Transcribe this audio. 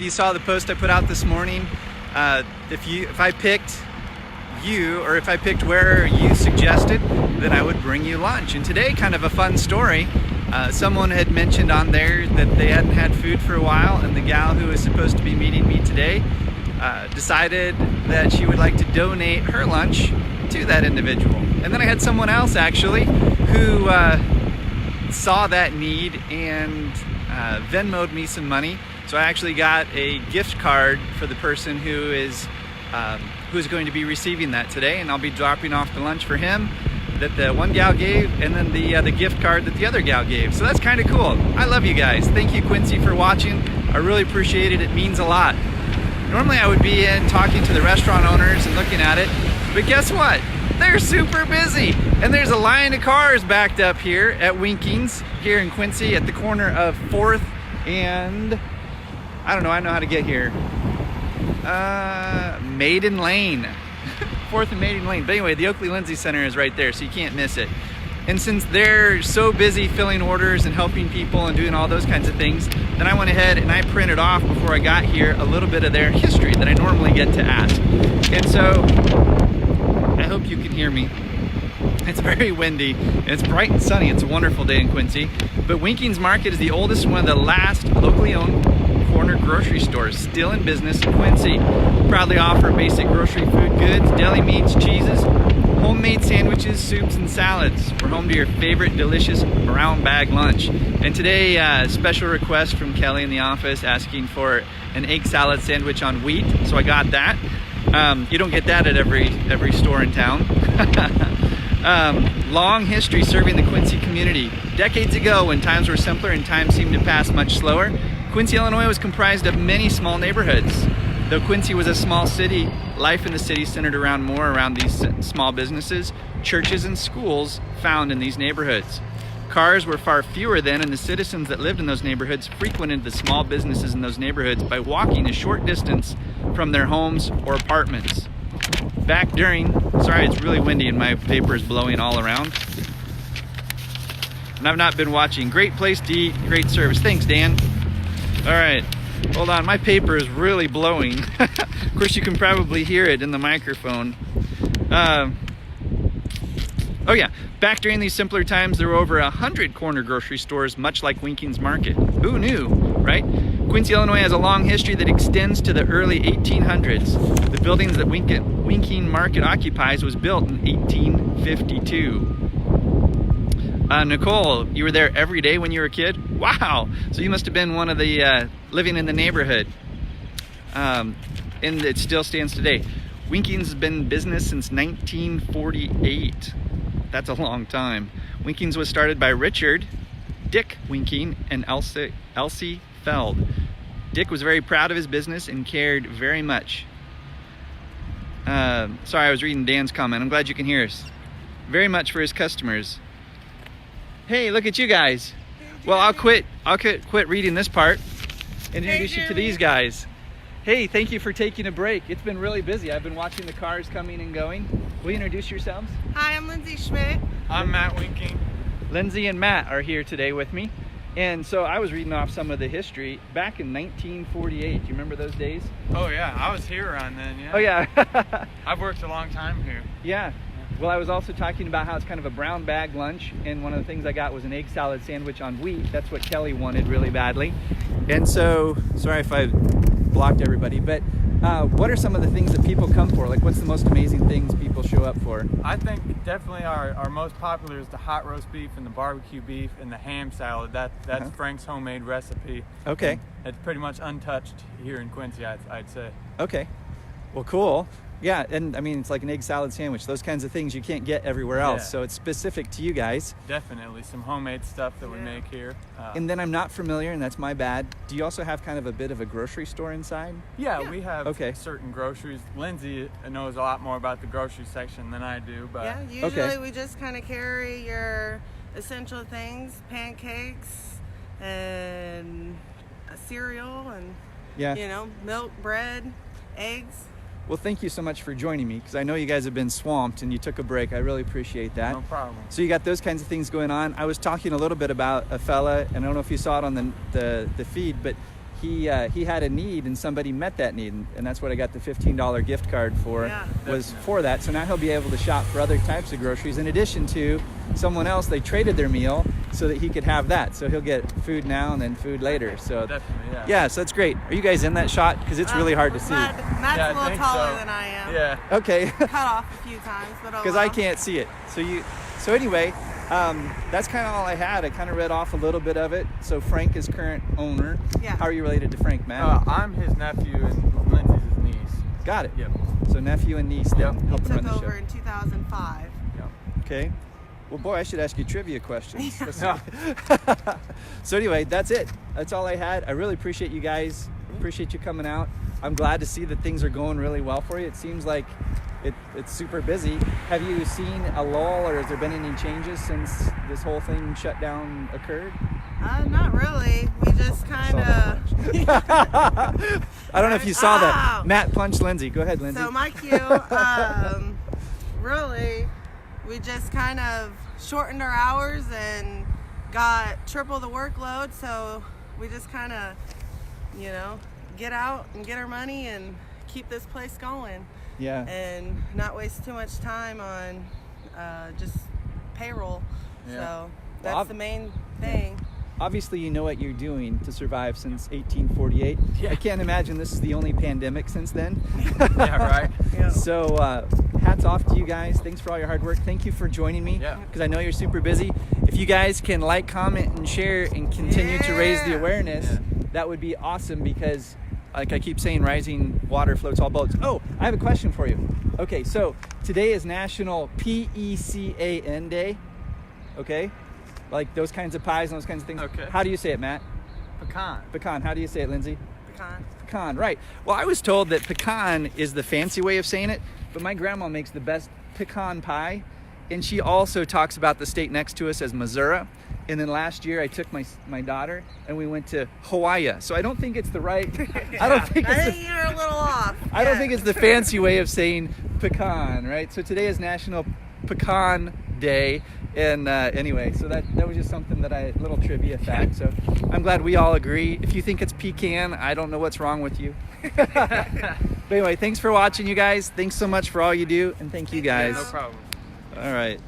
You saw the post I put out this morning. If I picked you, or if I picked where you suggested, then I would bring you lunch. And today, kind of a fun story. Someone had mentioned on there that they hadn't had food for a while, and the gal who was supposed to be meeting me today decided that she would like to donate her lunch to that individual. And then I had someone else actually who saw that need and Venmo'd me some money. So I actually got a gift card for the person who is going to be receiving that today, and I'll be dropping off the lunch for him that the one gal gave, and then the gift card that the other gal gave. So that's kind of cool. I love you guys. Thank you, Quincy, for watching. I really appreciate it. It means a lot. Normally I would be in talking to the restaurant owners and looking at it, but guess what? They're super busy, and there's a line of cars backed up here at Winkings here in Quincy at the corner of 4th and I know how to get here. Maiden Lane. 4th and Maiden Lane. But anyway, the Oakley Lindsey Center is right there, so you can't miss it. And since they're so busy filling orders and helping people and doing all those kinds of things, then I went ahead and I printed off before I got here a little bit of their history that I normally get to ask. And so, I hope you can hear me. It's very windy, and it's bright and sunny. It's a wonderful day in Quincy. But Winkings Market is the oldest and one of the last locally owned corner grocery stores still in business in Quincy. Proudly offer basic grocery food goods, deli meats, cheeses, homemade sandwiches, soups, and salads. We're home to your favorite delicious brown bag lunch. And today, special request from Kelly in the office asking for an egg salad sandwich on wheat, so I got that. You don't get that at every store in town. Long history serving the Quincy community. Decades ago, when times were simpler and time seemed to pass much slower, Quincy, Illinois was comprised of many small neighborhoods. Though Quincy was a small city, life in the city centered more around these small businesses, churches, and schools found in these neighborhoods. Cars were far fewer then, and the citizens that lived in those neighborhoods frequented the small businesses in those neighborhoods by walking a short distance from their homes or apartments. Sorry, it's really windy and my paper is blowing all around. And I've not been watching. Great place to eat, great service. Thanks, Dan. All right, hold on, my paper is really blowing. Of course, you can probably hear it in the microphone. Oh yeah, back during these simpler times, there were over 100 corner grocery stores, much like Winkings Market. Who knew, right? Quincy, Illinois has a long history that extends to the early 1800s. The buildings that Winking Market occupies was built in 1852. Nicole, you were there every day when you were a kid? Wow! So you must have been one of the living in the neighborhood. And it still stands today. Winkings has been in business since 1948. That's a long time. Winkings was started by Richard, Dick Winking, and Elsie Feld. Dick was very proud of his business and cared very much. Sorry, I was reading Dan's comment. I'm glad you can hear us. Very much for his customers. Hey, look at you guys. Well, I'll quit reading this part and introduce you to these guys. Hey, thank you for taking a break. It's been really busy. I've been watching the cars coming and going. Will you introduce yourselves? Hi, I'm Lindsey Schmidt. I'm Matt Winking. Lindsay and Matt are here today with me. And so I was reading off some of the history back in 1948. Do you remember those days? Oh yeah, I was here around then, yeah. Oh yeah. I've worked a long time here. Yeah. Well, I was also talking about how it's kind of a brown bag lunch, and one of the things I got was an egg salad sandwich on wheat. That's what Kelly wanted really badly. And so, sorry if I blocked everybody, but what are some of the things that people come for? Like, what's the most amazing things people show up for? I think definitely our most popular is the hot roast beef and the barbecue beef and the ham salad. That's Frank's homemade recipe. Okay. And it's pretty much untouched here in Quincy, I'd say. Okay. Well, cool. Yeah, and I mean, it's like an egg salad sandwich. Those kinds of things you can't get everywhere else, so it's specific to you guys. Definitely, some homemade stuff that we make here. And then I'm not familiar, and that's my bad. Do you also have kind of a bit of a grocery store inside? Yeah. We have certain groceries. Lindsay knows a lot more about the grocery section than I do. But yeah, usually we just kind of carry your essential things, pancakes, and a cereal, and milk, bread, eggs. Well, thank you so much for joining me, because I know you guys have been swamped and you took a break. I really appreciate that. No problem. So you got those kinds of things going on. I was talking a little bit about a fella, and I don't know if you saw it on the feed, but he had a need and somebody met that need, and that's what I got the $15 gift card for. Yeah. Was for that. So now he'll be able to shop for other types of groceries in addition to someone else. They traded their meal so that he could have that. So he'll get food now and then food later. So Definitely, yeah, so that's great. Are you guys in that shot? Because it's really hard to see. Matt's Yeah, a I little think taller so. than I am. Yeah. Okay. Cut off a few times, but Because I can't see it. So anyway, that's kind of all I had. I kind of read off a little bit of it. So Frank is current owner. Yeah. How are you related to Frank, Matt? I'm his nephew and Lindsay's his niece. Got it. Yep. So nephew and niece then Yep. helping run Took the over show. in 2005. Yep. Okay. Well, boy, I should ask you trivia questions. Yeah. So anyway, that's it. That's all I had. I really appreciate you guys. Appreciate you coming out. I'm glad to see that things are going really well for you. It seems like it's super busy. Have you seen a lull, or has there been any changes since this whole thing shut down occurred? Not really. We just kind of. I don't know if you saw Ow. that. Matt punched Lindsey. Go ahead, Lindsey. So my cue, really, we just kind of shortened our hours and got triple the workload. So we just kind of, get out and get our money and keep this place going. Yeah. And not waste too much time on just payroll. Yeah. So that's the main thing. Obviously, you know what you're doing to survive since 1848. Yeah. I can't imagine this is the only pandemic since then. Yeah, right. Yeah. So hats off to you guys. Thanks for all your hard work. Thank you for joining me, Yeah. because I know you're super busy. If you guys can like, comment, and share and continue to raise the Yeah. awareness, Yeah. that would be awesome, because like I keep saying, rising water floats all boats. Oh, I have a question for you. Okay, so today is National PECAN Day. Okay? Like those kinds of pies and those kinds of things. Okay. How do you say it, Matt? Pecan. Pecan. How do you say it, Lindsay? Pecan. Pecan, right. Well, I was told that pecan is the fancy way of saying it, but my grandma makes the best pecan pie, and she also talks about the state next to us as Missouri. And then last year I took my daughter and we went to Hawaii. So I don't think it's the right, I don't think I it's think you're a little off. I don't Yeah. think it's the fancy way of saying pecan, right? So today is National Pecan Day. And anyway, so that was just something little trivia fact. So I'm glad we all agree. If you think it's pecan, I don't know what's wrong with you. But anyway, thanks for watching, you guys. Thanks so much for all you do. And thank you guys. No problem. All right.